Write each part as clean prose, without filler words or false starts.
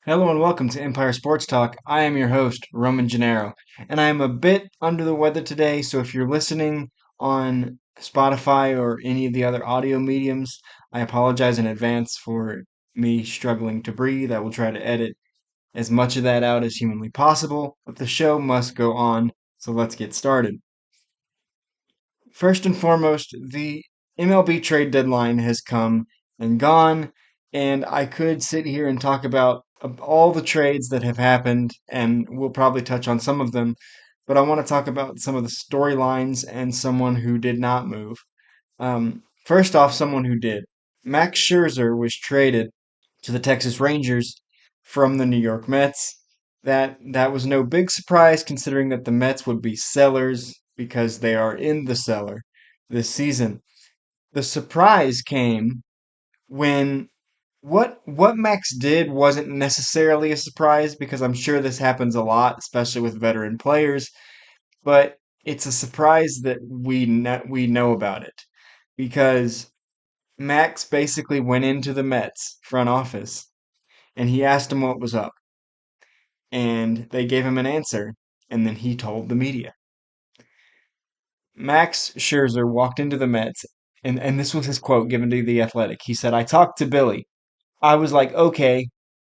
Hello and welcome to Empire Sports Talk. I am your host, Roman Gennaro, and I am a bit under the weather today, so if you're listening on Spotify or any of the other audio mediums, I apologize in advance for me struggling to breathe. I will try to edit as much of that out as humanly possible, but the show must go on, so let's get started. First and foremost, the MLB trade deadline has come and gone, and I could sit here and talk about all the trades that have happened, and we'll probably touch on some of them, but I want to talk about some of the storylines and someone who did not move. First off, someone who did. Max Scherzer was traded to the Texas Rangers from the New York Mets. That was no big surprise considering that the Mets would be sellers because they are in the cellar this season. The surprise came when what Max did wasn't necessarily a surprise because I'm sure this happens a lot, especially with veteran players, but it's a surprise that we know about it because Max basically went into the Mets front office and he asked him what was up, and they gave him an answer, and then he told the media. Max Scherzer walked into the Mets, and this was his quote given to The Athletic. He said, I talked to Billy. I was like, okay,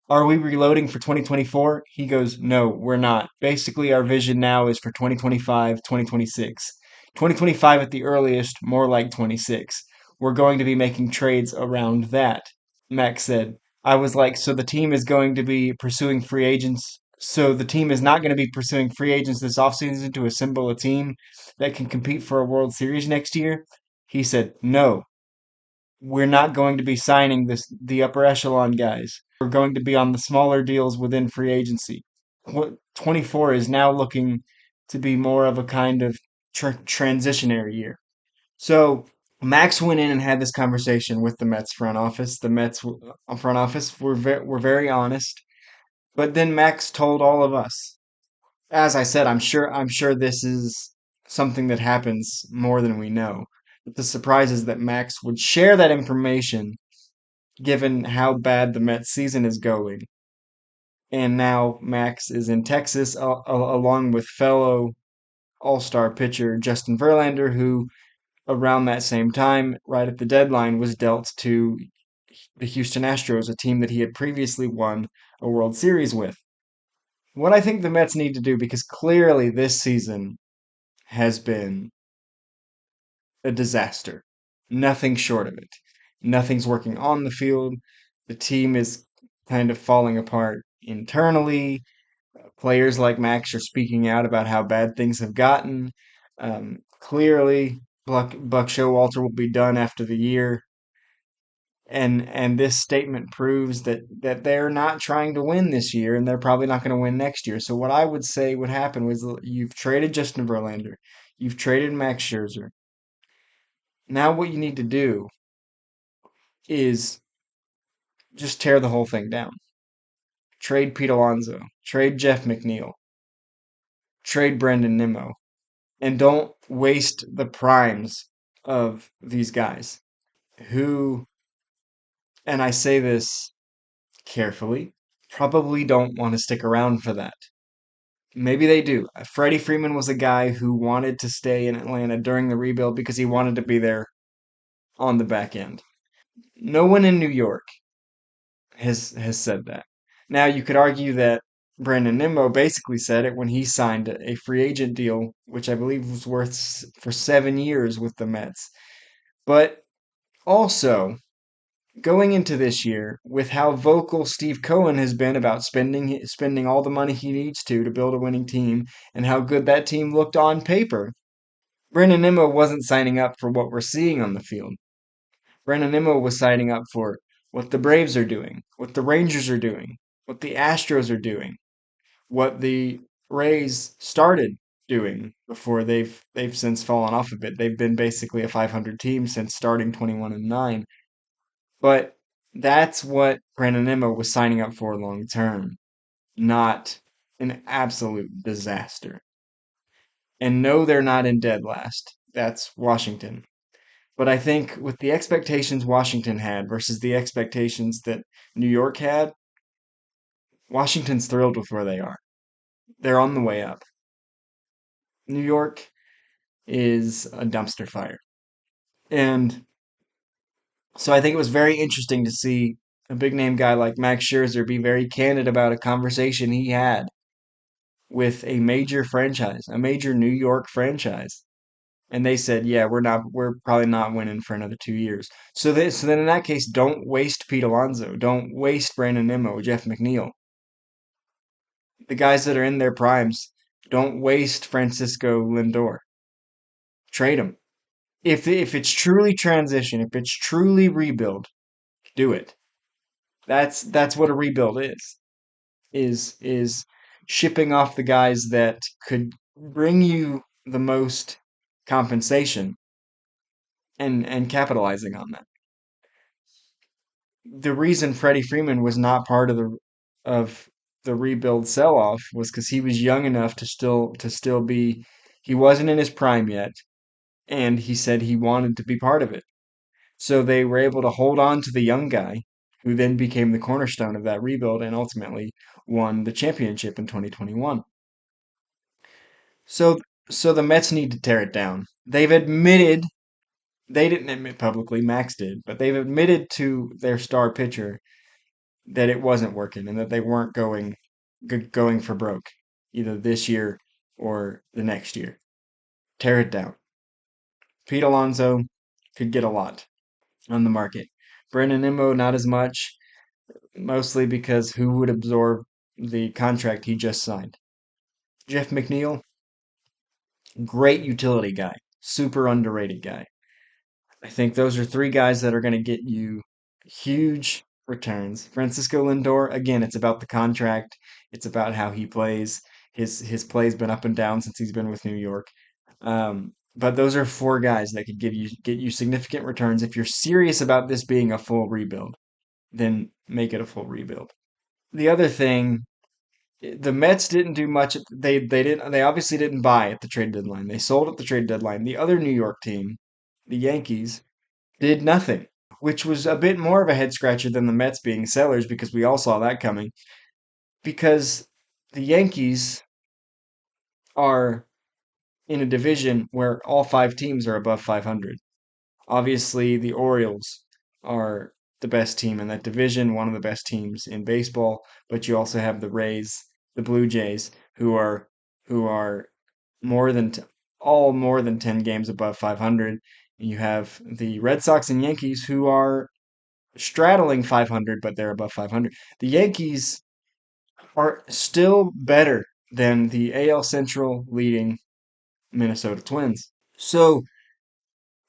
are we reloading for 2024? He goes, no, we're not. Basically, our vision now is for 2025, 2026. 2025 at the earliest, more like 26. We're going to be making trades around that. Max said. I was like, so the team is going to be pursuing free agents. So the team is not going to be pursuing free agents this offseason to assemble a team that can compete for a World Series next year? He said, no, we're not going to be signing the upper echelon guys. We're going to be on the smaller deals within free agency. 24 is now looking to be more of a kind of transitionary year. So Max went in and had this conversation with the Mets front office. The Mets front office were very honest, but then Max told all of us. As I said, I'm sure this is something that happens more than we know. But the surprise is that Max would share that information given how bad the Mets season is going. And now Max is in Texas along with fellow All-Star pitcher Justin Verlander, who around that same time, right at the deadline, was dealt to the Houston Astros, a team that he had previously won a World Series with. What I think the Mets need to do, because clearly this season has been a disaster, nothing short of it. Nothing's working on the field. The team is kind of falling apart internally. Players like Max are speaking out about how bad things have gotten. Clearly, Buck Showalter will be done after the year, and this statement proves that they're not trying to win this year, and they're probably not going to win next year. So what I would say would happen was you've traded Justin Verlander, you've traded Max Scherzer. Now what you need to do is just tear the whole thing down. Trade Pete Alonso, trade Jeff McNeil, trade Brendan Nimmo, and don't waste the primes of these guys who, and I say this carefully, probably don't want to stick around for that. Maybe they do. Freddie Freeman was a guy who wanted to stay in Atlanta during the rebuild because he wanted to be there on the back end. No one in New York has said that. Now you could argue that Brandon Nimmo basically said it when he signed a free agent deal, which I believe was worth for 7 years with the Mets. But also, going into this year, with how vocal Steve Cohen has been about spending all the money he needs to build a winning team, and how good that team looked on paper, Brandon Nimmo wasn't signing up for what we're seeing on the field. Brandon Nimmo was signing up for what the Braves are doing, what the Rangers are doing, what the Astros are doing, what the Rays started doing before they've since fallen off a bit. They've been basically a 500 team since starting 21-9. But that's what Brandon Nimmo was signing up for long term, not an absolute disaster. And no, they're not in dead last. That's Washington. But I think with the expectations Washington had versus the expectations that New York had, Washington's thrilled with where they are. They're on the way up. New York is a dumpster fire. And so I think it was very interesting to see a big name guy like Max Scherzer be very candid about a conversation he had with a major franchise, a major New York franchise. And they said, yeah, we're probably not winning for another 2 years. So then in that case, don't waste Pete Alonso. Don't waste Brandon Nimmo, Jeff McNeil. The guys that are in their primes, don't waste Francisco Lindor. Trade them. If it's truly transition, if it's truly rebuild, do it. That's what a rebuild is shipping off the guys that could bring you the most compensation and capitalizing on that. The reason Freddie Freeman was not part of the rebuild sell off was because he was young enough to still be, he wasn't in his prime yet, and he said he wanted to be part of it. So they were able to hold on to the young guy, who then became the cornerstone of that rebuild and ultimately won the championship in 2021. So so the Mets need to tear it down. They've admitted, they didn't admit publicly, Max did, but they've admitted to their star pitcher that it wasn't working and that they weren't going for broke either this year or the next year. Tear it down. Pete Alonso could get a lot on the market. Brandon Nimmo not as much, mostly because who would absorb the contract he just signed? Jeff McNeil, great utility guy, super underrated guy. I think those are three guys that are going to get you huge returns. Francisco Lindor, again, it's about the contract. It's about how he plays. His play's been up and down since he's been with New York. But those are four guys that could get you significant returns. If you're serious about this being a full rebuild, then make it a full rebuild. The other thing, the Mets didn't do much. They obviously didn't buy at the trade deadline. They sold at the trade deadline. The other New York team, the Yankees, did nothing, which was a bit more of a head scratcher than the Mets being sellers because we all saw that coming. Because the Yankees are in a division where all five teams are above 500. Obviously, the Orioles are the best team in that division, one of the best teams in baseball, but you also have the Rays, the Blue Jays, who are more than t- all more than 10 games above 500. You have the Red Sox and Yankees who are straddling 500, but they're above 500. The Yankees are still better than the AL Central leading Minnesota Twins. So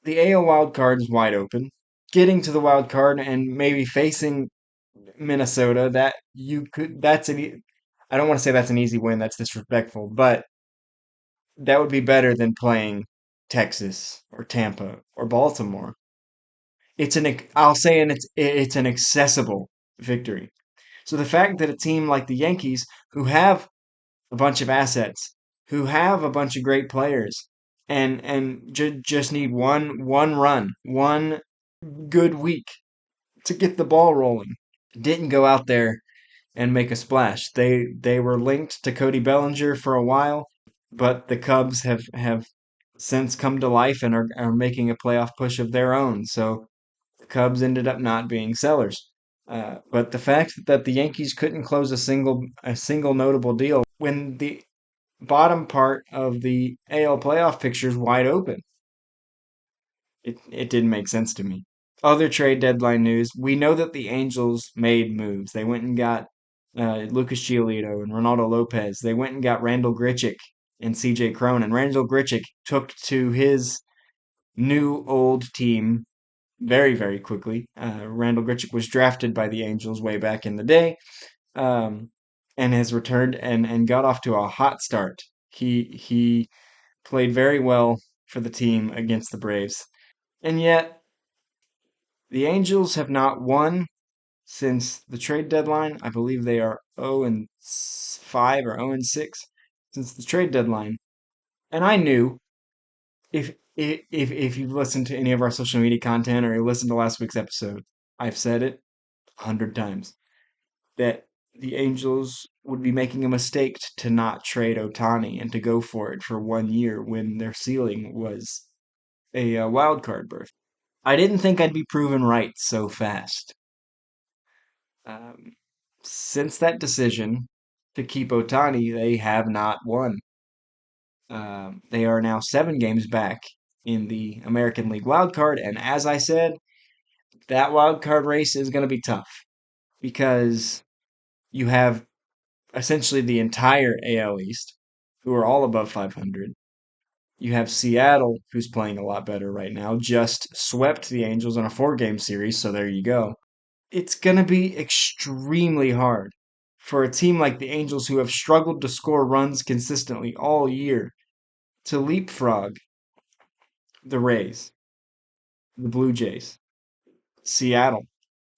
the AL wild card is wide open. Getting to the wild card and maybe facing Minnesota, that you could that's I don't want to say that's an easy win, that's disrespectful, but that would be better than playing Texas or Tampa or Baltimore. I'll say, and it's an accessible victory. So the fact that a team like the Yankees, who have a bunch of assets, who have a bunch of great players, and just need one run, one good week to get the ball rolling, didn't go out there and make a splash. They were linked to Cody Bellinger for a while, but the Cubs have since come to life and are making a playoff push of their own. So the Cubs ended up not being sellers. But the fact that the Yankees couldn't close a single notable deal when the bottom part of the AL playoff picture is wide open, it didn't make sense to me. Other trade deadline news: we know that the Angels made moves. They went and got Lucas Giolito and Ronaldo Lopez. They went and got Randall Grichuk and C.J. Cron. And Randall Grichuk took to his new old team very, very quickly. Randall Grichuk was drafted by the Angels way back in the day, um, and has returned and got off to a hot start. He played very well for the team against the Braves, and yet the Angels have not won since the trade deadline. I believe they are 0 and 5 or 0 and 6 since the trade deadline. And I knew, if you've listened to any of our social media content or you listened to last week's episode, I've said it 100 times that the Angels would be making a mistake to not trade Otani and to go for it for 1 year when their ceiling was a wild card berth. I didn't think I'd be proven right so fast. Um, since that decision to keep Otani, they have not won. They are now 7 games back in the American League wild card, and as I said, that wild card race is going to be tough because you have essentially the entire AL East, who are all above 500. You have Seattle, who's playing a lot better right now, just swept the Angels in a 4 game series, so there you go. It's going to be extremely hard for a team like the Angels, who have struggled to score runs consistently all year, to leapfrog the Rays, the Blue Jays, Seattle.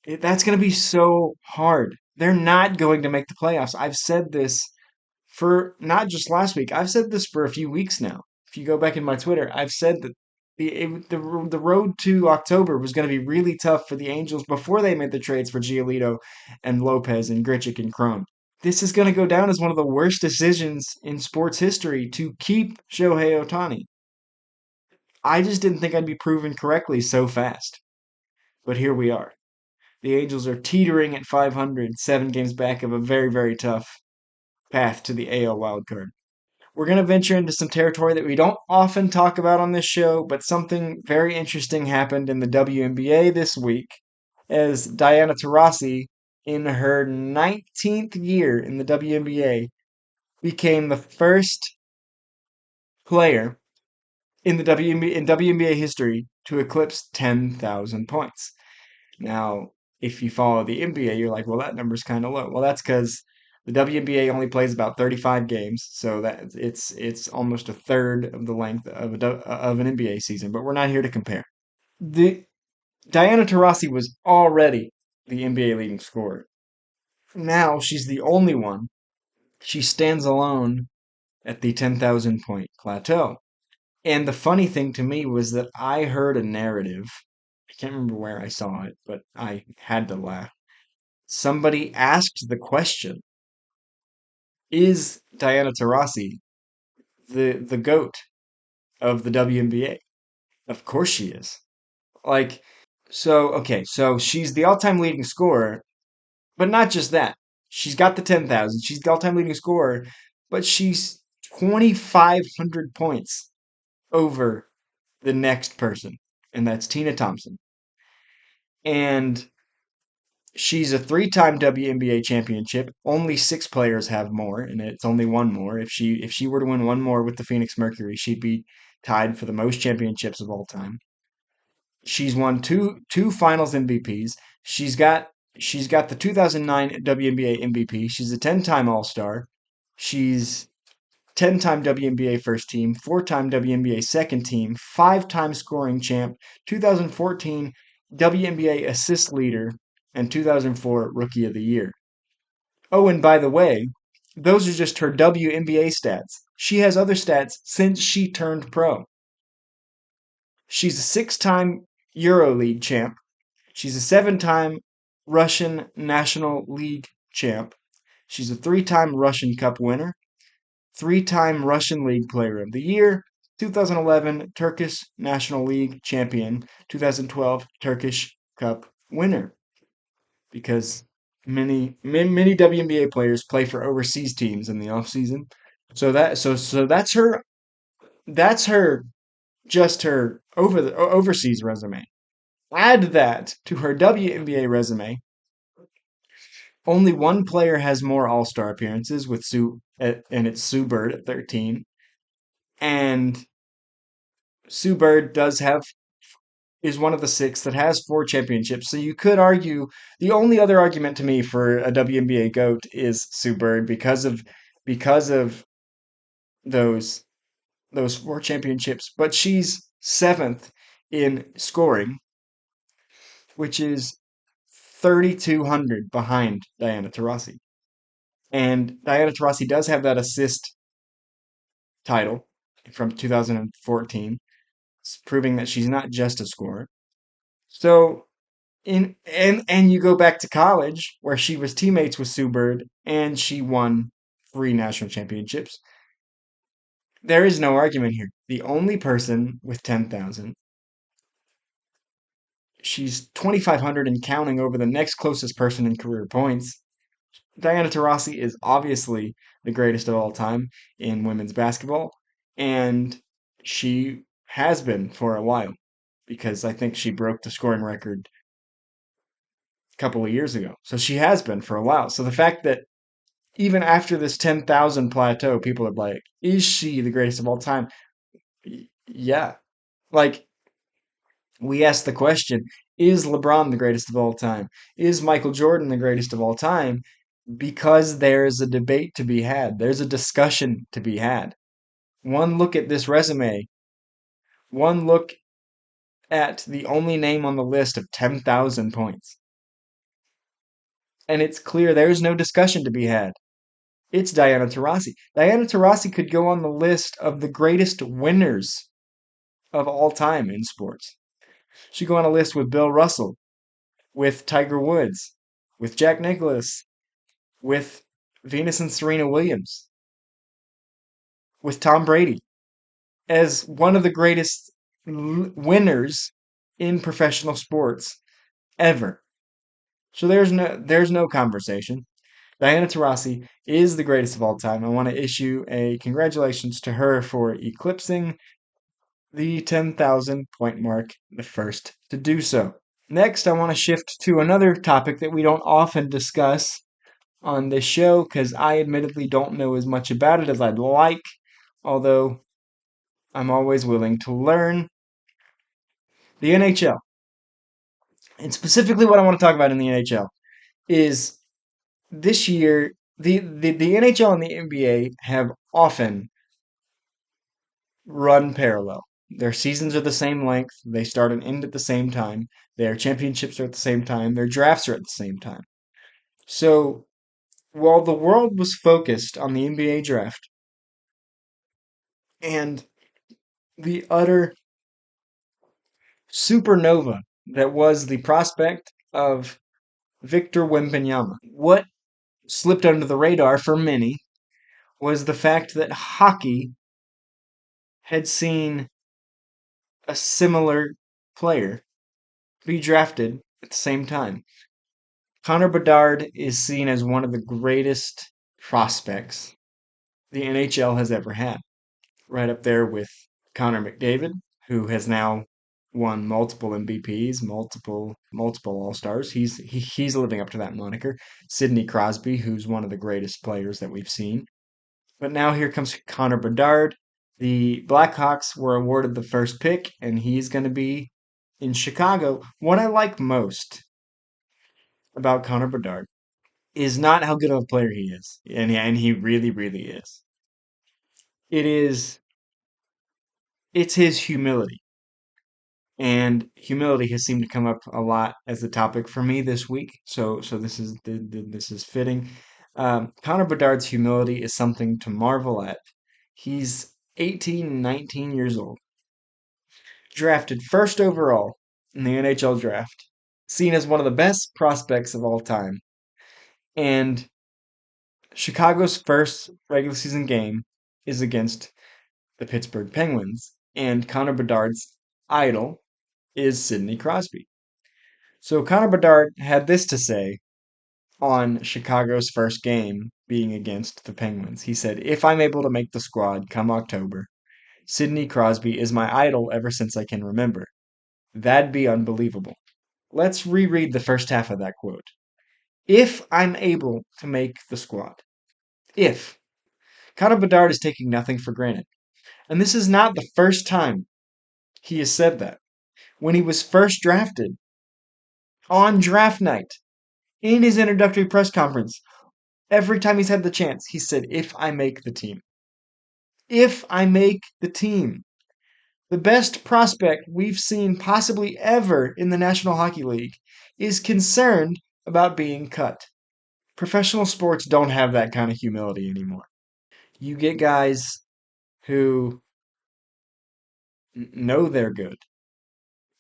That's going to be so hard. They're not going to make the playoffs. I've said this for not just last week. I've said this for a few weeks now. If you go back in my Twitter, I've said that the road to October was going to be really tough for the Angels before they made the trades for Giolito and Lopez and Grichuk and Cron. This is going to go down as one of the worst decisions in sports history to keep Shohei Ohtani. I just didn't think I'd be proven correctly so fast. But here we are. The Angels are teetering at 500, 7 games back of a very, very tough path to the AL wildcard. We're going to venture into some territory that we don't often talk about on this show, but something very interesting happened in the WNBA this week as Diana Taurasi, in her 19th year in the WNBA, became the first player in the WNBA history to eclipse 10,000 points. Now, if you follow the NBA, you're like, well, that number's kind of low. Well, that's because the WNBA only plays about 35 games, so that it's almost a third of the length of of an NBA season. But we're not here to compare. The Diana Taurasi was already the NBA leading scorer. Now she's the only one. She stands alone at the 10,000 point plateau. And the funny thing to me was that I heard a narrative. I can't remember where I saw it, but I had to laugh. Somebody asked the question, is Diana Taurasi the GOAT of the WNBA? Of course she is. Like, so she's the all-time leading scorer, but not just that. She's got the 10,000. She's the all-time leading scorer, but she's 2,500 points over the next person, and that's Tina Thompson. And she's a 3 time WNBA championship. Only 6 players have more, and it's only one more. If she were to win one more with the Phoenix Mercury, she'd be tied for the most championships of all time. She's won two Finals MVPs. She's got the 2009 WNBA MVP. She's a 10 time All Star. She's 10 time WNBA first team, 4 time WNBA second team, 5 time scoring champ, 2014 WNBA assist leader, and 2004 Rookie of the Year. Oh, and by the way, those are just her WNBA stats. She has other stats since she turned pro. She's a 6 time EuroLeague champ. She's a 7 time Russian National League champ. She's a 3 time Russian Cup winner. 3 time Russian League Player of the Year, 2011 Turkish National League champion, 2012 Turkish Cup winner. Because many WNBA players play for overseas teams in the offseason. So that's her just her overseas resume. Add that to her WNBA resume. Only one player has more All-Star appearances with and it's Sue Bird at 13. And Sue Bird is one of the 6 that has 4 championships. So you could argue the only other argument to me for a WNBA GOAT is Sue Bird because of those 4 championships. But she's 7th in scoring, which is 3,200 behind Diana Taurasi. And Diana Taurasi does have that assist title from 2014, proving that she's not just a scorer. So And you go back to college where she was teammates with Sue Bird and she won 3 national championships. There is no argument here. The only person with 10,000, she's 2,500 and counting over the next closest person in career points. Diana Taurasi is obviously the greatest of all time in women's basketball, and she has been for a while because I think she broke the scoring record a couple of years ago. So she has been for a while. So the fact that even after this 10,000 plateau, people are like, is she the greatest of all time? Yeah. Like, we asked the question, is LeBron the greatest of all time? Is Michael Jordan the greatest of all time? Because there's a debate to be had, there's a discussion to be had. One look at this resume, one look at the only name on the list of 10,000 points, and it's clear there's no discussion to be had. It's Diana Taurasi. Diana Taurasi could go on the list of the greatest winners of all time in sports. She could go on a list with Bill Russell, with Tiger Woods, with Jack Nicklaus, with Venus and Serena Williams, with Tom Brady as one of the greatest winners in professional sports ever. So there's no conversation. Diana Taurasi is the greatest of all time. I want to issue a congratulations to her for eclipsing the 10,000 point mark, the first to do so. Next, I want to shift to another topic that we don't often discuss on this show because I admittedly don't know as much about it as I'd like, although I'm always willing to learn. The NHL. And specifically, what I want to talk about in the NHL is this year, the NHL and the NBA have often run parallel. Their seasons are the same length, they start and end at the same time, their championships are at the same time, their drafts are at the same time. So, while the world was focused on the NBA draft and the utter supernova that was the prospect of Victor Wembanyama, what slipped under the radar for many was the fact that hockey had seen a similar player be drafted at the same time. Connor Bedard is seen as one of the greatest prospects the NHL has ever had, right up there with Connor McDavid, who has now won multiple MVPs, multiple All Stars. He's living up to that moniker. Sidney Crosby, who's one of the greatest players that we've seen. But now here comes Connor Bedard. The Blackhawks were awarded the first pick, and he's going to be in Chicago. What I like most about Connor Bedard is not how good of a player he is, and he really, really is. It is it's his humility, and humility has seemed to come up a lot as a topic for me this week. So this is fitting. Connor Bedard's humility is something to marvel at. He's 18, 19 years old, drafted first overall in the NHL draft, seen as one of the best prospects of all time, and Chicago's first regular season game is against the Pittsburgh Penguins, and Connor Bedard's idol is Sidney Crosby. So Connor Bedard had this to say on Chicago's first game being against the Penguins. He said, "If I'm able to make the squad come October, Sidney Crosby is my idol ever since I can remember. That'd be unbelievable." Let's reread the first half of that quote. If I'm able to make the squad. If. Connor Bedard is taking nothing for granted. And this is not the first time he has said that. When he was first drafted, on draft night, in his introductory press conference, every time he's had the chance, he said, if I make the team. If I make the team. The best prospect we've seen possibly ever in the National Hockey League is concerned about being cut. Professional sports don't have that kind of humility anymore. You get guys who know they're good,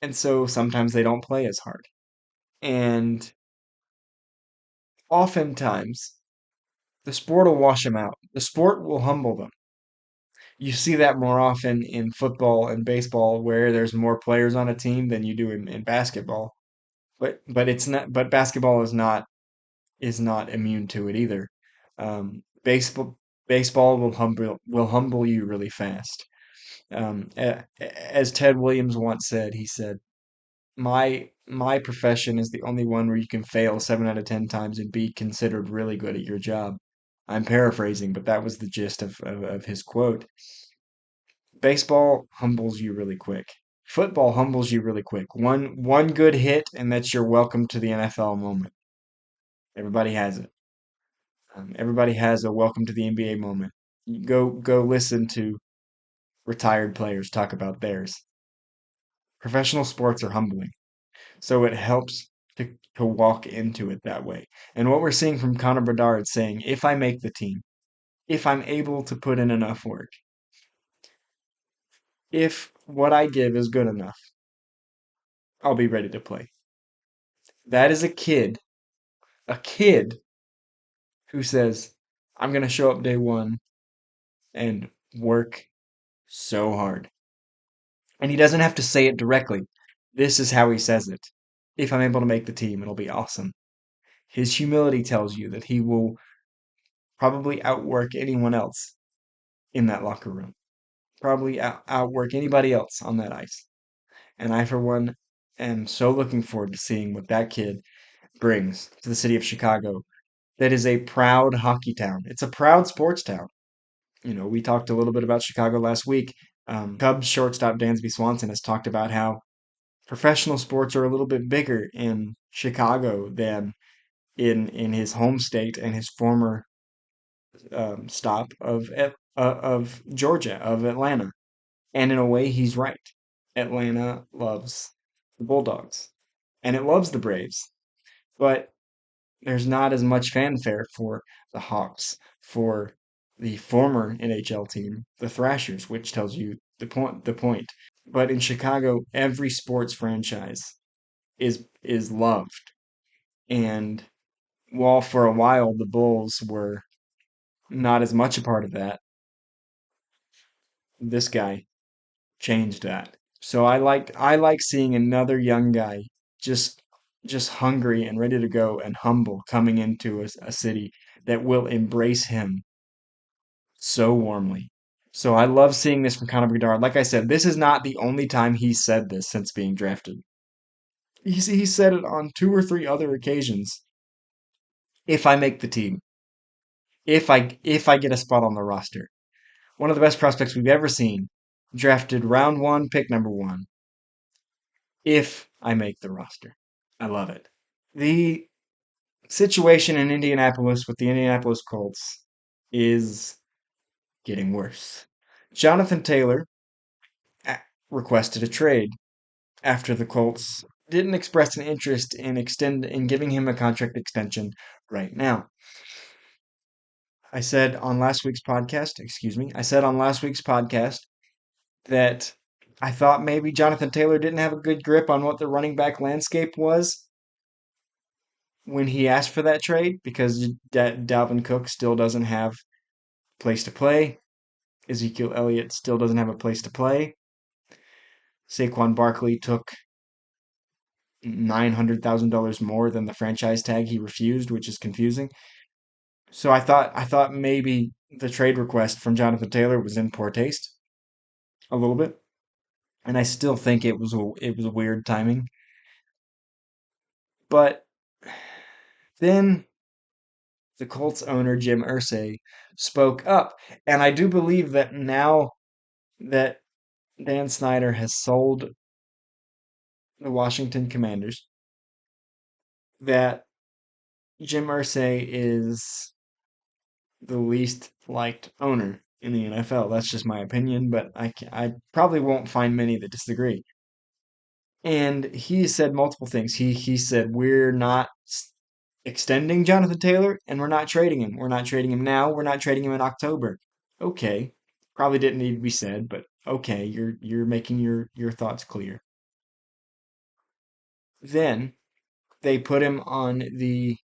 and so sometimes they don't play as hard. And oftentimes, the sport will wash them out. The sport will humble them. You see that more often in football and baseball, where there's more players on a team than you do in basketball. But it's not. But basketball is not immune to it either. Baseball will humble you really fast. As Ted Williams once said, he said, my profession is the only one where you can fail 7 out of 10 times and be considered really good at your job. I'm paraphrasing, but that was the gist of his quote. Baseball humbles you really quick. Football humbles you really quick. One good hit, and that's your welcome to the NFL moment. Everybody has it. Everybody has a welcome to the NBA moment. Go listen to retired players talk about theirs. Professional sports are humbling. So it helps to walk into it that way. And what we're seeing from Connor Bedard saying, if I make the team, if I'm able to put in enough work, if what I give is good enough, I'll be ready to play. That is a kid who says, I'm going to show up day one and work so hard. And he doesn't have to say it directly. This is how he says it. If I'm able to make the team, it'll be awesome. His humility tells you that he will probably outwork anyone else in that locker room, probably outwork anybody else on that ice. And I, for one, am so looking forward to seeing what that kid brings to the city of Chicago. That is a proud hockey town. It's a proud sports town. We talked a little bit about Chicago last week. Cubs shortstop Dansby Swanson has talked about how professional sports are a little bit bigger in Chicago than in his home state and his former stop of Georgia, of Atlanta. And in a way, he's right. Atlanta loves the Bulldogs, and it loves the Braves, but there's not as much fanfare for the Hawks, for the former NHL team, the Thrashers, which tells you the point. The point. But in Chicago, every sports franchise is loved, and while for a while the Bulls were not as much a part of that, this guy changed that. So I like seeing another young guy just just hungry and ready to go and humble coming into a city that will embrace him so warmly. So I love seeing this from Connor Bedard. Like I said, this is not the only time he's said this since being drafted. He's said it on two or three other occasions. If I make the team, if I get a spot on the roster, one of the best prospects we've ever seen, drafted round one, pick number one. If I make the roster, I love it. The situation in Indianapolis with the Indianapolis Colts is getting worse. Jonathan Taylor requested a trade after the Colts didn't express an interest in giving him a contract extension right now. I said on last week's podcast that I thought maybe Jonathan Taylor didn't have a good grip on what the running back landscape was when he asked for that trade because Dalvin Cook still doesn't have a place to play. Ezekiel Elliott still doesn't have a place to play. Saquon Barkley took $900,000 more than the franchise tag he refused, which is confusing. So I thought maybe the trade request from Jonathan Taylor was in poor taste a little bit, and I still think it was a weird timing. But then the Colts owner Jim Irsay spoke up, and I do believe that now that Dan Snyder has sold the Washington Commanders, that Jim Irsay is the least liked owner in the NFL. That's just my opinion, but I probably won't find many that disagree. And he said multiple things. He said we're not extending Jonathan Taylor, and we're not trading him. We're not trading him now. We're not trading him in October. Okay, probably didn't need to be said, but okay, you're making your thoughts clear. Then they put him on the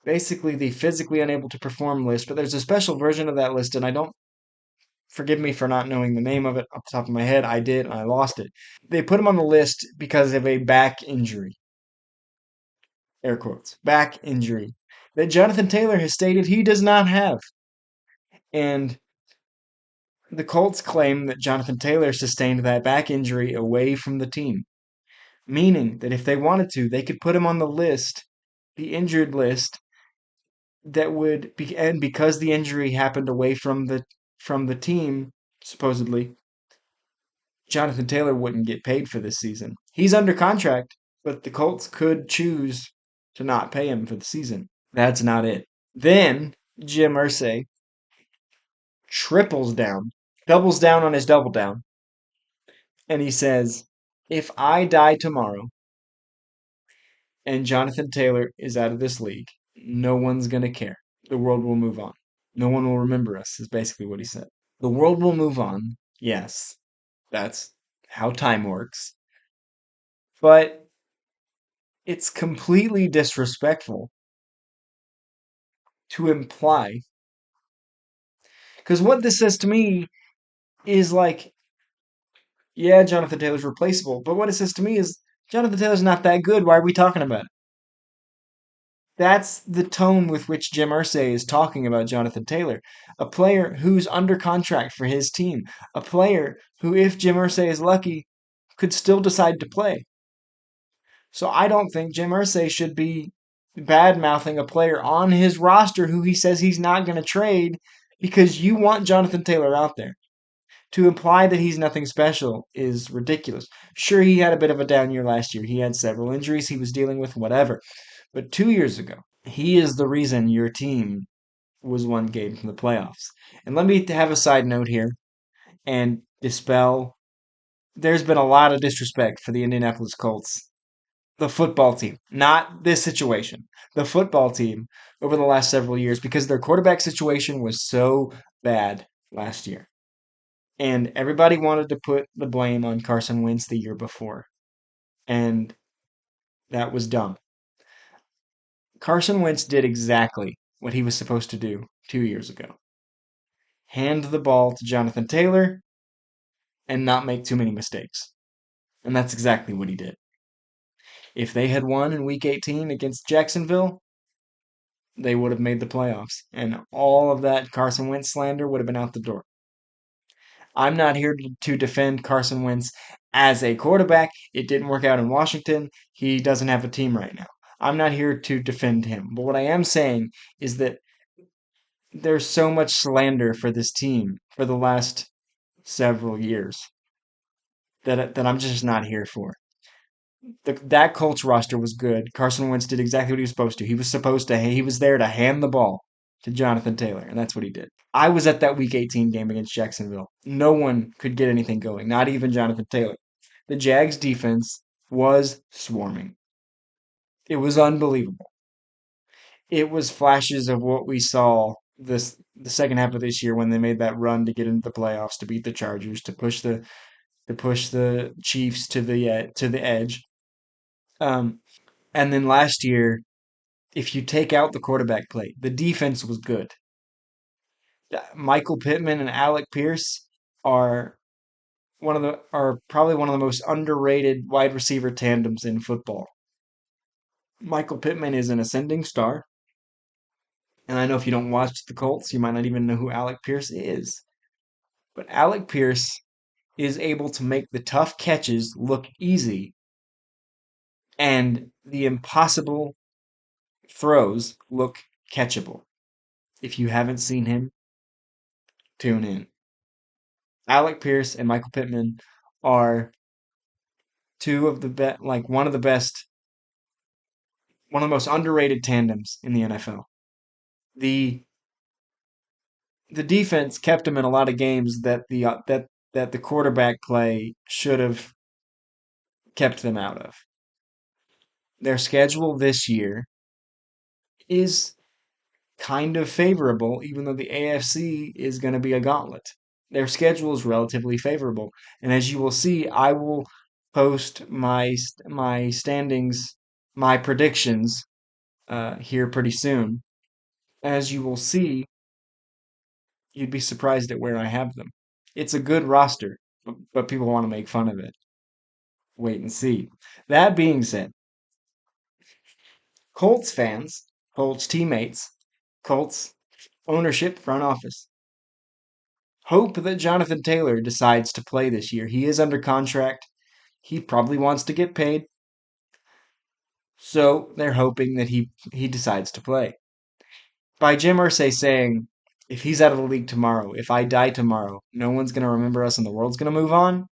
basically the physically unable to perform list, but there's a special version of that list, and I don't forgive me for not knowing the name of it off the top of my head. I did, and I lost it. They put him on the list because of a back injury, air quotes, back injury, that Jonathan Taylor has stated he does not have. And the Colts claim that Jonathan Taylor sustained that back injury away from the team, meaning that if they wanted to, they could put him on the list, the injured list, that would be, and because the injury happened away from the team, supposedly, Jonathan Taylor wouldn't get paid for this season. He's under contract, but the Colts could choose to not pay him for the season. That's not it. Then Jim Irsay triples down, doubles down on his double down, and he says, "If I die tomorrow and Jonathan Taylor is out of this league, no one's going to care. The world will move on. No one will remember us," is basically what he said. The world will move on. Yes, that's how time works. But it's completely disrespectful to imply, because what this says to me is like, yeah, Jonathan Taylor's replaceable, but what it says to me is Jonathan Taylor's not that good. Why are we talking about it? That's the tone with which Jim Irsay is talking about Jonathan Taylor, a player who's under contract for his team, a player who, if Jim Irsay is lucky, could still decide to play. So I don't think Jim Irsay should be bad mouthing a player on his roster who he says he's not going to trade because you want Jonathan Taylor out there. To imply that he's nothing special is ridiculous. Sure, he had a bit of a down year last year. He had several injuries he was dealing with, whatever. But 2 years ago, he is the reason your team was one game from the playoffs. And let me have a side note here and dispel. There's been a lot of disrespect for the Indianapolis Colts, the football team, not this situation, the football team over the last several years because their quarterback situation was so bad last year. And everybody wanted to put the blame on Carson Wentz the year before. And that was dumb. Carson Wentz did exactly what he was supposed to do 2 years ago: hand the ball to Jonathan Taylor and not make too many mistakes. And that's exactly what he did. If they had won in week 18 against Jacksonville, they would have made the playoffs. And all of that Carson Wentz slander would have been out the door. I'm not here to defend Carson Wentz as a quarterback. It didn't work out in Washington. He doesn't have a team right now. I'm not here to defend him. But what I am saying is that there's so much slander for this team for the last several years that I'm just not here for. That Colts roster was good. Carson Wentz did exactly what he was supposed to. He was there to hand the ball to Jonathan Taylor, and that's what he did. I was at that Week 18 game against Jacksonville. No one could get anything going, not even Jonathan Taylor. The Jags defense was swarming. It was unbelievable. It was flashes of what we saw the second half of this year when they made that run to get into the playoffs, to beat the Chargers, to push the Chiefs to the edge. Um, and then last year, if you take out the quarterback play, the defense was good. Michael Pittman and Alec Pierce are are probably one of the most underrated wide receiver tandems in football. Michael Pittman is an ascending star, and I know if you don't watch the Colts, you might not even know who Alec Pierce is. But Alec Pierce is able to make the tough catches look easy and the impossible throws look catchable. If you haven't seen him, tune in. Alec Pierce and Michael Pittman are two of the best, like one of the most underrated tandems in the NFL. The the defense kept them in a lot of games that the quarterback play should have kept them out of. Their schedule this year is kind of favorable, even though the AFC is going to be a gauntlet. Their schedule is relatively favorable, and as you will see, I will post my standings, my predictions here pretty soon. As you will see, you'd be surprised at where I have them. It's a good roster, but people want to make fun of it. Wait and see. That being said, Colts fans, Colts teammates, Colts ownership, front office, hope that Jonathan Taylor decides to play this year. He is under contract. He probably wants to get paid. So they're hoping that he decides to play. By Jim Irsay saying, if he's out of the league tomorrow, if I die tomorrow, no one's going to remember us and the world's going to move on.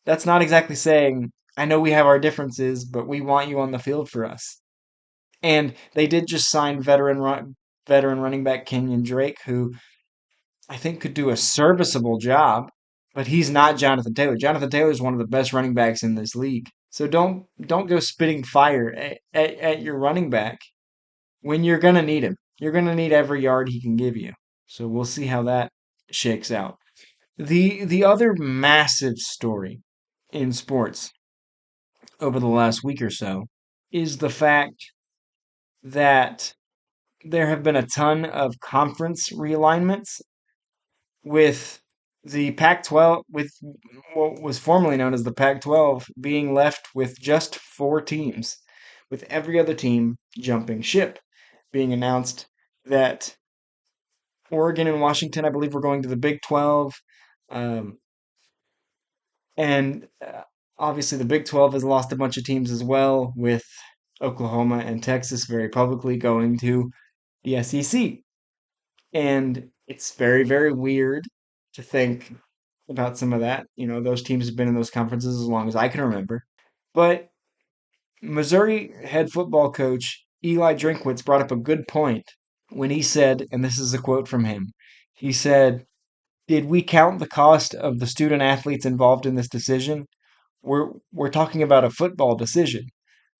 That's not exactly saying, I know we have our differences, but we want you on the field for us. And they did just sign veteran running back Kenyon Drake, who I think could do a serviceable job, but he's not Jonathan Taylor. Jonathan Taylor is one of the best running backs in this league. So don't go spitting fire at your running back when you're gonna need him. You're gonna need every yard he can give you. So we'll see how that shakes out. The other massive story in sports over the last week or so is the fact that there have been a ton of conference realignments with the Pac-12, with what was formerly known as the Pac-12, being left with just four teams, with every other team jumping ship. Being announced that Oregon and Washington, I believe, were going to the Big 12. Um, and obviously, the Big 12 has lost a bunch of teams as well, with Oklahoma and Texas very publicly going to the SEC. And it's very, very weird to think about some of that. You know, those teams have been in those conferences as long as I can remember. But Missouri head football coach Eli Drinkwitz brought up a good point when he said, and this is a quote from him, he said, did we count the cost of the student athletes involved in this decision? We're talking about a football decision,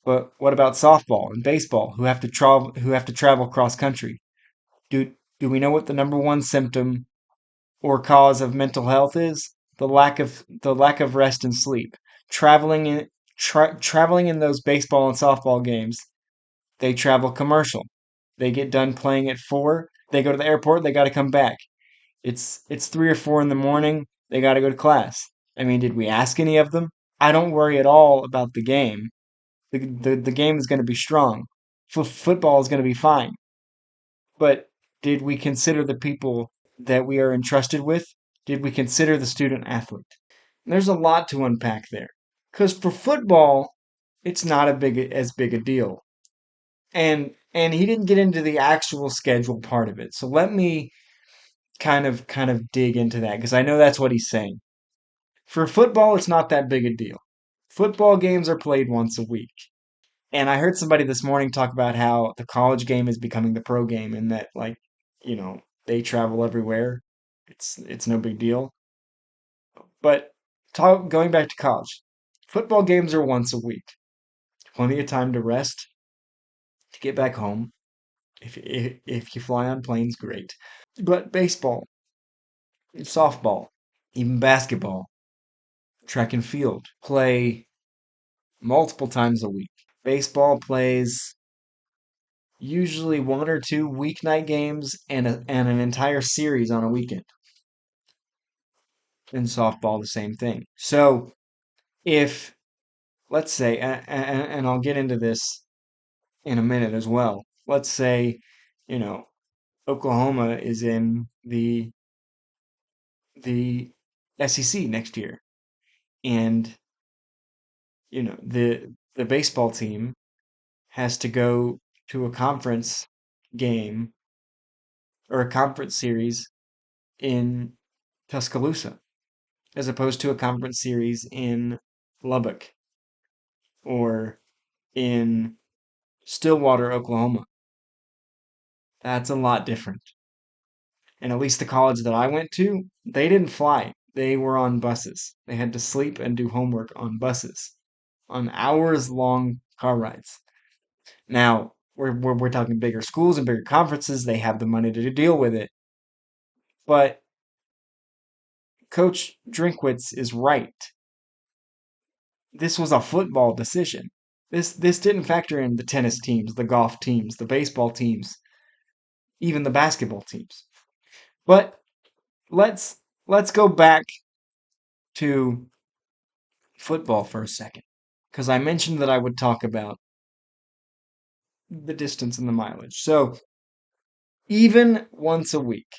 but what about softball and baseball who have to travel cross country? Do do we know what the number one symptom or cause of mental health is? The lack of rest and sleep. Traveling in those baseball and softball games, they travel commercial. They get done playing at 4, they go to the airport, they got to come back. It's 3 or 4 in the morning, they got to go to class. I mean, did we ask any of them? I don't worry at all about the game. The game is going to be strong. Football is going to be fine. But did we consider the people that we are entrusted with? Did we consider the student athlete? And there's a lot to unpack there. Because for football, it's not as big a deal. And he didn't get into the actual schedule part of it. So let me kind of dig into that because I know that's what he's saying. For football, it's not that big a deal. Football games are played once a week. And I heard somebody this morning talk about how the college game is becoming the pro game and that they travel everywhere. It's no big deal. But going back to college, football games are once a week. Plenty of time to rest, to get back home. If you fly on planes, great. But baseball, softball, even basketball, track and field play multiple times a week. Baseball plays usually one or two weeknight games and an entire series on a weekend. And softball, the same thing. So if, let's say, and I'll get into this in a minute as well. Let's say, you know, Oklahoma is in the SEC next year, and the baseball team has to go to a conference game or a conference series in Tuscaloosa, as opposed to a conference series in Lubbock or in Stillwater, Oklahoma. That's a lot different. And at least the college that I went to, they didn't fly. They were on buses. They had to sleep and do homework on buses, on hours long car rides. Now, we're talking bigger schools and bigger conferences. They have the money to deal with it. But Coach Drinkwitz is right. This was a football decision. This didn't factor in the tennis teams, the golf teams, the baseball teams, even the basketball teams. But let's go back to football for a second, because I mentioned that I would talk about the distance and the mileage. So even once a week,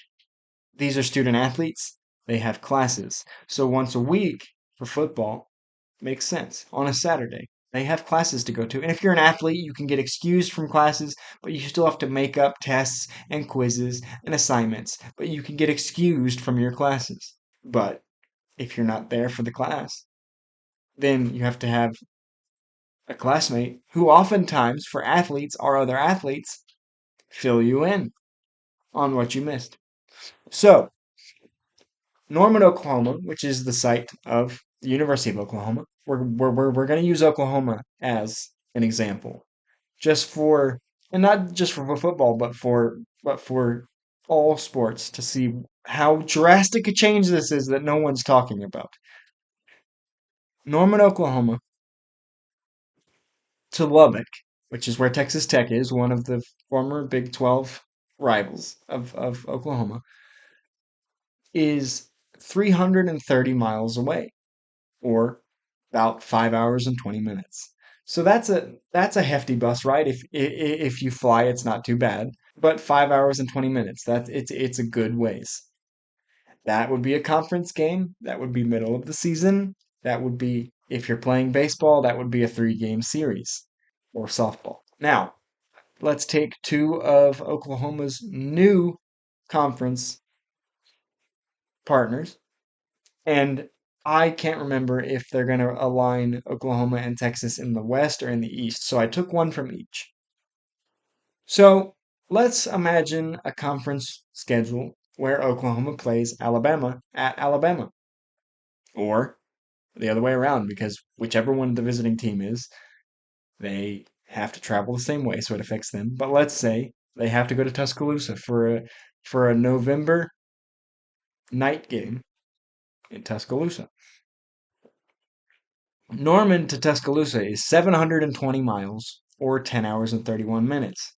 these are student athletes. They have classes. So once a week for football makes sense. On a Saturday, they have classes to go to. And if you're an athlete, you can get excused from classes, but you still have to make up tests and quizzes and assignments. But you can get excused from your classes. But if you're not there for the class, then you have to have a classmate who oftentimes, for athletes or other athletes, fill you in on what you missed. So, Norman, Oklahoma, which is the site of the University of Oklahoma, we're going to use Oklahoma as an example, just for, and not just for football, but for all sports to see how drastic a change this is that no one's talking about. Norman, Oklahoma, to Lubbock, which is where Texas Tech is, one of the former Big 12 rivals of Oklahoma, is 330 miles away, or about 5 hours and 20 minutes. So that's a hefty bus ride. If you fly, it's not too bad. But 5 hours and 20 minutes, it's a good ways. That would be a conference game. That would be middle of the season. That would be, if you're playing baseball, that would be a 3 game series or softball. Now, let's take two of Oklahoma's new conference partners. And I can't remember if they're going to align Oklahoma and Texas in the West or in the East. So I took one from each. So let's imagine a conference schedule where Oklahoma plays Alabama at Alabama, or the other way around, because whichever one the visiting team is, they have to travel the same way, so it affects them. But let's say they have to go to Tuscaloosa for a November night game in Tuscaloosa. Norman to Tuscaloosa is 720 miles, or 10 hours and 31 minutes.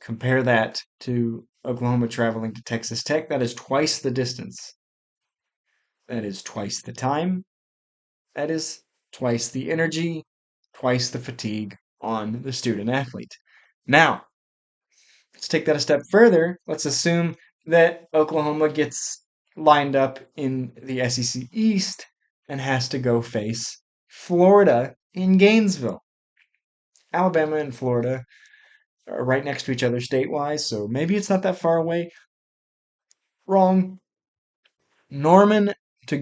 Compare that to Oklahoma traveling to Texas Tech. That is twice the distance. That is twice the time. That is twice the energy, twice the fatigue on the student athlete. Now, let's take that a step further. Let's assume that Oklahoma gets lined up in the SEC East and has to go face Florida in Gainesville. Alabama and Florida are right next to each other state-wise, so maybe it's not that far away. Wrong. Norman, Oklahoma to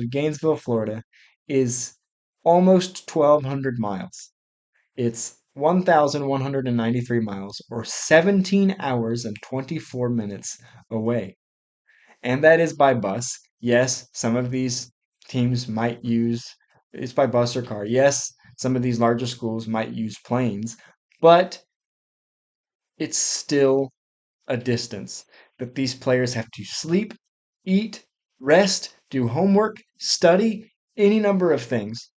Gainesville, Florida is almost 1,200 miles. It's 1,193 miles, or 17 hours and 24 minutes away. And that is by bus. Yes, some of these teams might use it's by bus or car. Yes, some of these larger schools might use planes, but it's still a distance that these players have to sleep, eat, rest, do homework, study, any number of things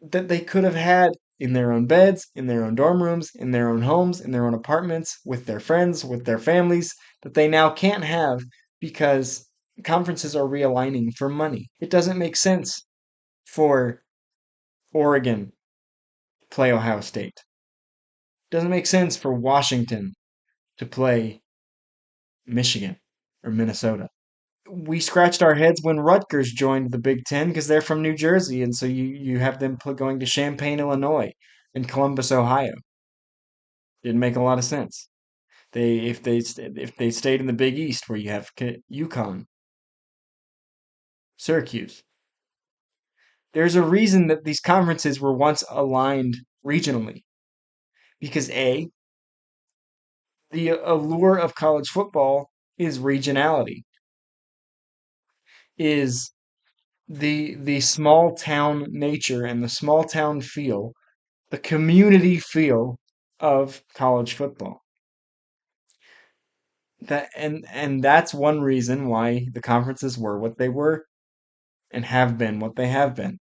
that they could have had in their own beds, in their own dorm rooms, in their own homes, in their own apartments, with their friends, with their families, that they now can't have because conferences are realigning for money. It doesn't make sense for Oregon to play Ohio State. It doesn't make sense for Washington to play Michigan or Minnesota. We scratched our heads when Rutgers joined the Big Ten because they're from New Jersey, and so you have them going to Champaign, Illinois, and Columbus, Ohio. Didn't make a lot of sense. If they stayed in the Big East, where you have UConn, Syracuse, there's a reason that these conferences were once aligned regionally, because the allure of college football is regionality, is the small town nature and the small town feel, the community feel of college football. And that's one reason why the conferences were what they were and have been what they have been.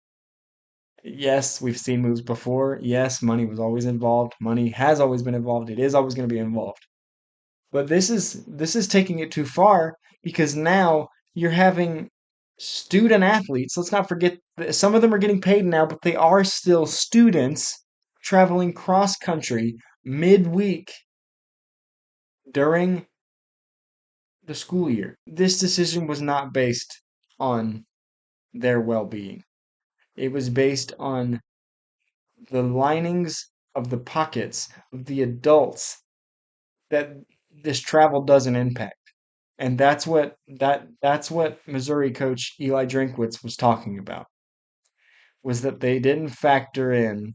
Yes, we've seen moves before. Yes, money was always involved. Money has always been involved. It is always going to be involved. But this is taking it too far because now you're having student athletes. Let's not forget that some of them are getting paid now, but they are still students traveling cross country midweek during the school year. This decision was not based on their well-being. It was based on the linings of the pockets of the adults that this travel doesn't impact. And that's what Missouri coach Eli Drinkwitz was talking about, was that they didn't factor in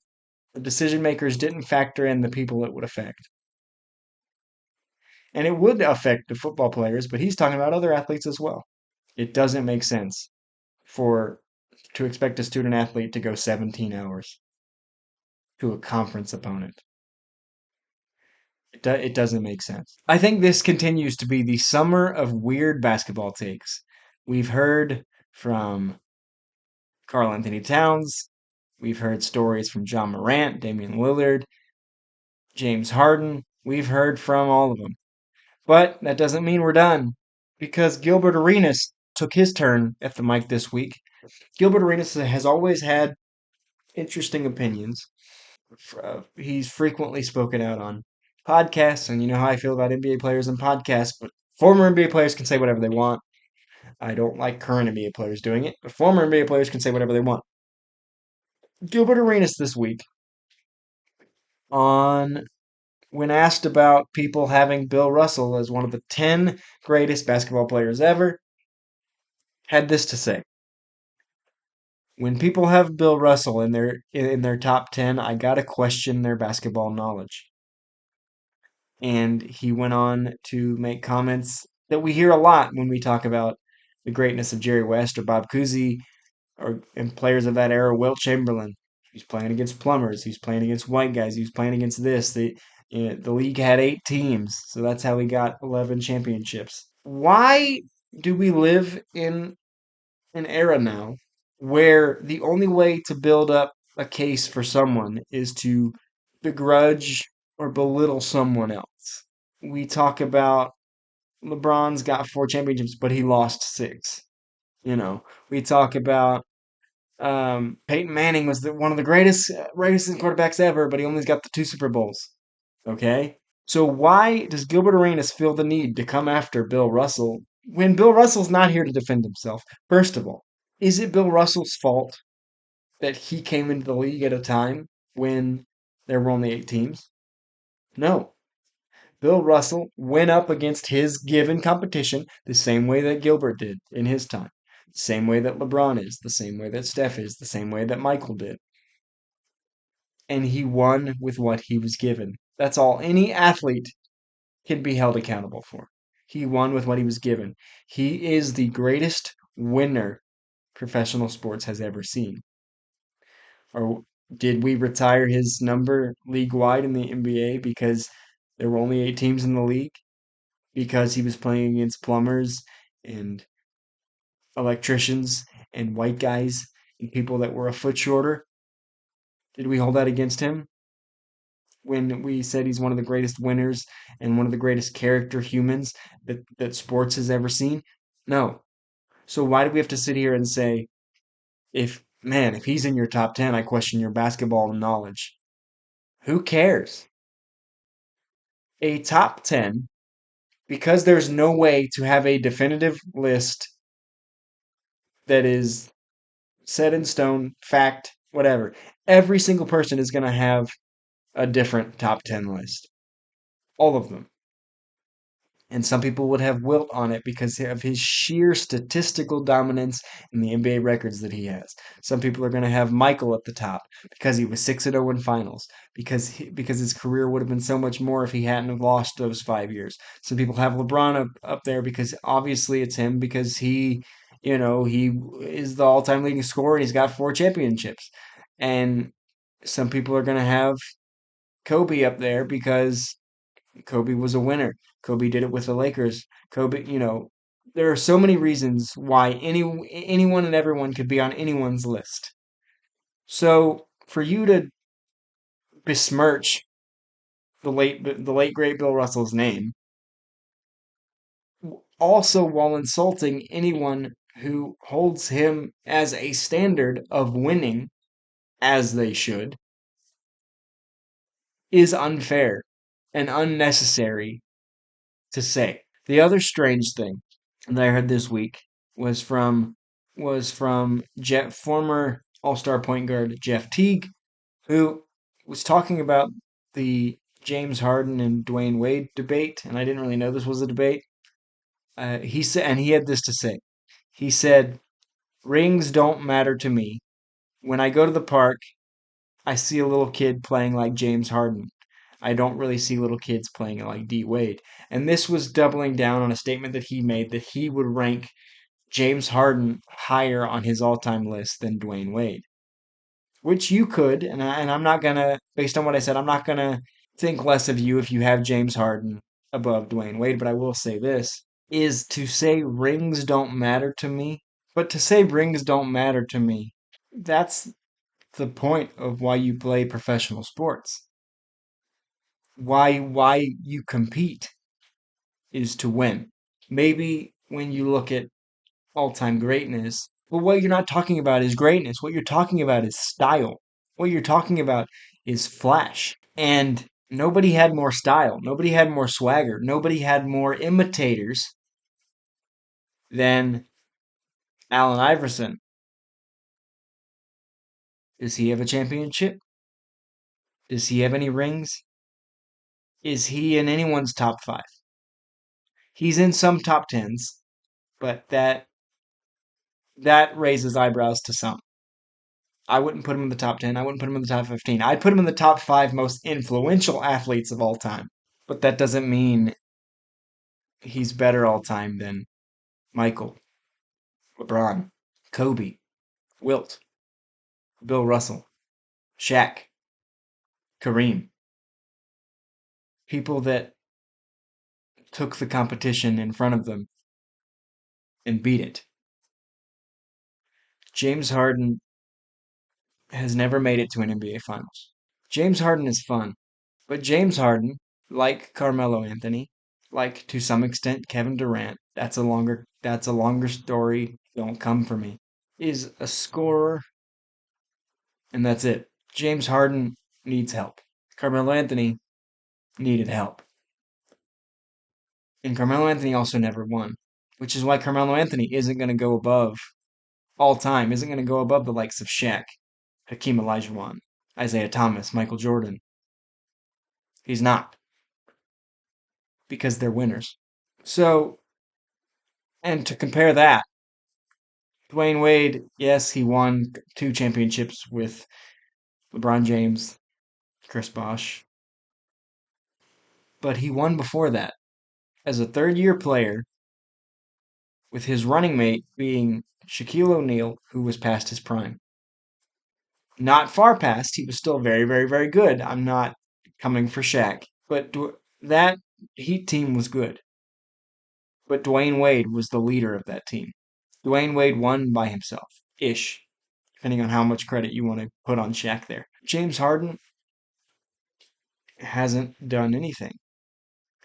the decision makers didn't factor in the people it would affect. And it would affect the football players, but he's talking about other athletes as well. It doesn't make sense for to expect a student athlete to go 17 hours to a conference opponent. It doesn't make sense. I think this continues to be the summer of weird basketball takes. We've heard from Karl Anthony Towns. We've heard stories from John Morant, Damian Lillard, James Harden. We've heard from all of them. But that doesn't mean we're done because Gilbert Arenas took his turn at the mic this week. Gilbert Arenas has always had interesting opinions. He's frequently spoken out on podcasts, and you know how I feel about NBA players and podcasts, but former NBA players can say whatever they want. I don't like current NBA players doing it, but former NBA players can say whatever they want. Gilbert Arenas this week on when asked about people having Bill Russell as one of the 10 greatest basketball players ever, had this to say. When people have Bill Russell in their top 10, I got to question their basketball knowledge. And he went on to make comments that we hear a lot when we talk about the greatness of Jerry West or Bob Cousy or and players of that era, Wilt Chamberlain. He was playing against plumbers. He was playing against white guys. He was playing against this. The league had 8 teams, so that's how he got 11 championships. Why do we live in an era now where the only way to build up a case for someone is to begrudge or belittle someone else? We talk about LeBron's got 4 championships, but he lost six. We talk about Peyton Manning was one of the greatest racing quarterbacks ever, but he only's got the 2 Super Bowls. Okay? So why does Gilbert Arenas feel the need to come after Bill Russell when Bill Russell's not here to defend himself? First of all, is it Bill Russell's fault that he came into the league at a time when there were only 8 teams? No. Bill Russell went up against his given competition the same way that Gilbert did in his time, the same way that LeBron is, the same way that Steph is, the same way that Michael did. And he won with what he was given. That's all any athlete can be held accountable for. He won with what he was given. He is the greatest winner professional sports has ever seen. Or did we retire his number league wide in the NBA because there were only 8 teams in the league? Because he was playing against plumbers and electricians and white guys and people that were a foot shorter? Did we hold that against him when we said he's one of the greatest winners and one of the greatest character humans that sports has ever seen? No. So why do we have to sit here and say, if he's in your top 10, I question your basketball knowledge? Who cares? A top 10, because there's no way to have a definitive list that is set in stone, fact, whatever. Every single person is going to have a different top 10 list. All of them. And some people would have Wilt on it because of his sheer statistical dominance in the NBA records that he has. Some people are going to have Michael at the top because he was 6-0 in finals, because his career would have been so much more if he hadn't have lost those 5 years. Some people have LeBron up there because obviously it's him because he is the all-time leading scorer and he's got 4 championships. And some people are going to have Kobe up there because Kobe was a winner. Kobe did it with the Lakers. There are so many reasons why anyone and everyone could be on anyone's list. So for you to besmirch the late great Bill Russell's name, also while insulting anyone who holds him as a standard of winning, as they should, is unfair and unnecessary to say. The other strange thing that I heard this week was from former All-Star point guard Jeff Teague, who was talking about the James Harden and Dwayne Wade debate, and I didn't really know this was a debate. He said, and he had this to say. He said, "Rings don't matter to me. When I go to the park, I see a little kid playing like James Harden. I don't really see little kids playing like D Wade." And this was doubling down on a statement that he made that he would rank James Harden higher on his all-time list than Dwayne Wade, which you could, and I'm not gonna, based on what I said, I'm not gonna think less of you if you have James Harden above Dwayne Wade, but I will say this, is to say rings don't matter to me, but to say rings don't matter to me, that's the point of why you play professional sports. Why you compete is to win. Maybe when you look at all-time greatness, well, what you're not talking about is greatness. What you're talking about is style. What you're talking about is flash. And nobody had more style. Nobody had more swagger. Nobody had more imitators than Allen Iverson. Does he have a championship? Does he have any rings? Is he in anyone's top five? He's in some top tens, but that raises eyebrows to some. I wouldn't put him in the top 10. I wouldn't put him in the top 15. I'd put him in the top 5 most influential athletes of all time. But that doesn't mean he's better all time than Michael, LeBron, Kobe, Wilt, Bill Russell, Shaq, Kareem. People that took the competition in front of them and beat it. James Harden has never made it to an NBA Finals. James Harden is fun, but James Harden, like Carmelo Anthony, like to some extent Kevin Durant, that's a longer story. Don't come for me. Is a scorer, and that's it. James Harden needs help. Carmelo Anthony needed help. And Carmelo Anthony also never won, which is why Carmelo Anthony isn't going to go above all time, isn't going to go above the likes of Shaq, Hakeem Olajuwon, Isaiah Thomas, Michael Jordan. He's not, because they're winners. So, and to compare that, Dwayne Wade, yes, he won 2 championships with LeBron James, Chris Bosh, but he won before that as a third-year player with his running mate being Shaquille O'Neal, who was past his prime. Not far past, he was still very, very, very good. I'm not coming for Shaq, but that Heat team was good. But Dwayne Wade was the leader of that team. Dwayne Wade won by himself, ish, depending on how much credit you want to put on Shaq there. James Harden hasn't done anything.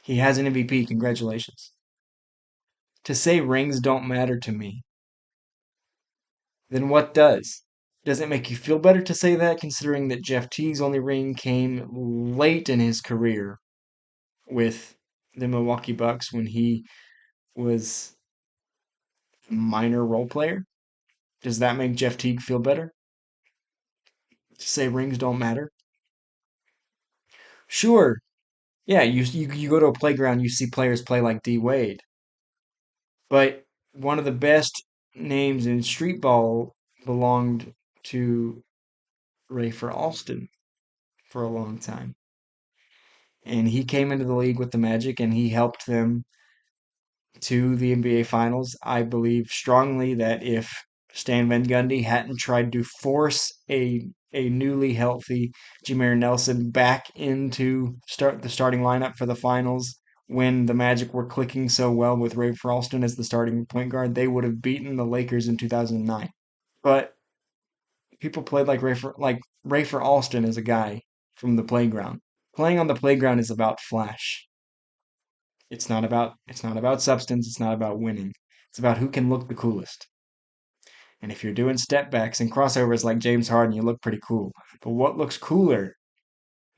He has an MVP. Congratulations. To say rings don't matter to me, then what does? Does it make you feel better to say that, considering that Jeff Teague's only ring came late in his career with the Milwaukee Bucks when he was a minor role player? Does that make Jeff Teague feel better to say rings don't matter? Sure. Yeah, you go to a playground, you see players play like D Wade, but one of the best names in street ball belonged to Rafer Alston for a long time. And he came into the league with the Magic and he helped them to the NBA Finals. I believe strongly that if Stan Van Gundy hadn't tried to force a newly healthy Jameer Nelson back into start the starting lineup for the finals when the Magic were clicking so well with Ray Ralston as the starting point guard, they would have beaten the Lakers in 2009. But People played like Rafer Alston is a guy from the playground. Playing on the playground is about flash. It's not about substance, it's not about winning. It's about who can look the coolest. And if you're doing step backs and crossovers like James Harden, you look pretty cool. But what looks cooler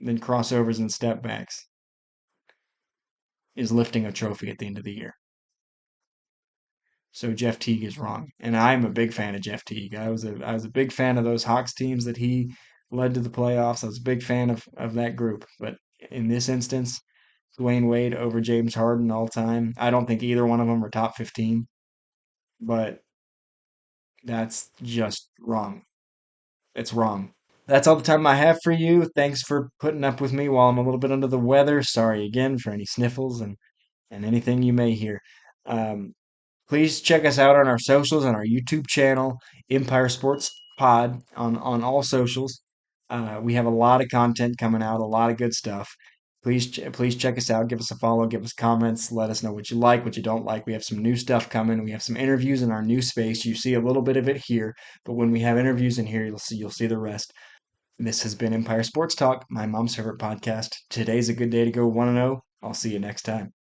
than crossovers and step backs is lifting a trophy at the end of the year. So Jeff Teague is wrong, and I'm a big fan of Jeff Teague. I was a big fan of those Hawks teams that he led to the playoffs. I was a big fan of that group. But in this instance, Dwayne Wade over James Harden all time. I don't think either one of them are top 15, but that's just wrong. It's wrong. That's all the time I have for you. Thanks for putting up with me while I'm a little bit under the weather. Sorry again for any sniffles and anything you may hear. Um, Please check us out on our socials and our YouTube channel, Empire Sports Pod, on all socials. We have a lot of content coming out, a lot of good stuff. Please check us out. Give us a follow. Give us comments. Let us know what you like, what you don't like. We have some new stuff coming. We have some interviews in our new space. You see a little bit of it here, but when we have interviews in here, you'll see the rest. This has been Empire Sports Talk, my mom's favorite podcast. Today's a good day to go 1-0. I'll see you next time.